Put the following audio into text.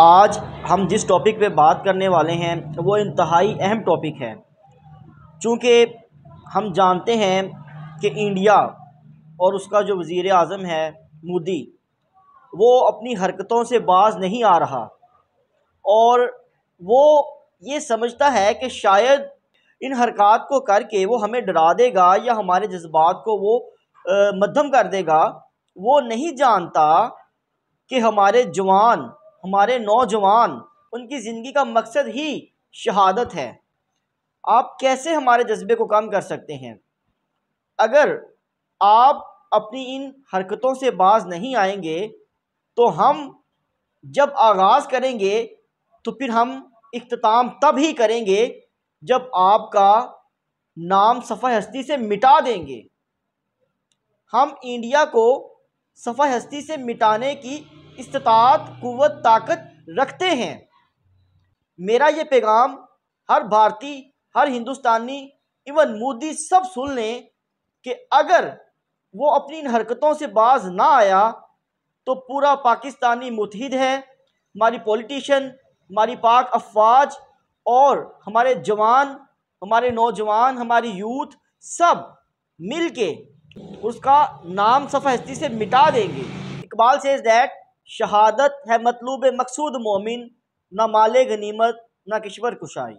आज हम जिस टॉपिक पे बात करने वाले हैं वो इंतहाई अहम टॉपिक है। चूँकि हम जानते हैं कि इंडिया और उसका जो वज़ीर आज़म है मोदी, वो अपनी हरकतों से बाज नहीं आ रहा और वो ये समझता है कि शायद इन हरकत को करके वो हमें डरा देगा या हमारे जज्बात को वो मद्धम कर देगा। वो नहीं जानता कि हमारे जवान, हमारे नौजवान, उनकी ज़िंदगी का मकसद ही शहादत है। आप कैसे हमारे जज्बे को कम कर सकते हैं? अगर आप अपनी इन हरकतों से बाज नहीं आएंगे तो हम जब आगाज़ करेंगे तो फिर हम इख्तिताम तब ही करेंगे जब आपका नाम सफ़ा हस्ती से मिटा देंगे। हम इंडिया को सफ़ा हस्ती से मिटाने की इस्तात, क़ुव्वत, ताकत रखते हैं। मेरा ये पैगाम हर भारतीय, हर हिंदुस्तानी, इवन मोदी सब सुन लें कि अगर वो अपनी इन हरकतों से बाज ना आया तो पूरा पाकिस्तानी मुत्तहिद है। हमारी पॉलिटिशियन, हमारी पाक अफवाज और हमारे जवान, हमारे नौजवान, हमारी यूथ सब मिल के उसका नाम सफ़ा हस्ती से मिटा देंगे। इकबाल सेज दैट शहादत है मतलूब मकसूद मोमिन, ना माले गनीमत ना किश्वर कुशाई।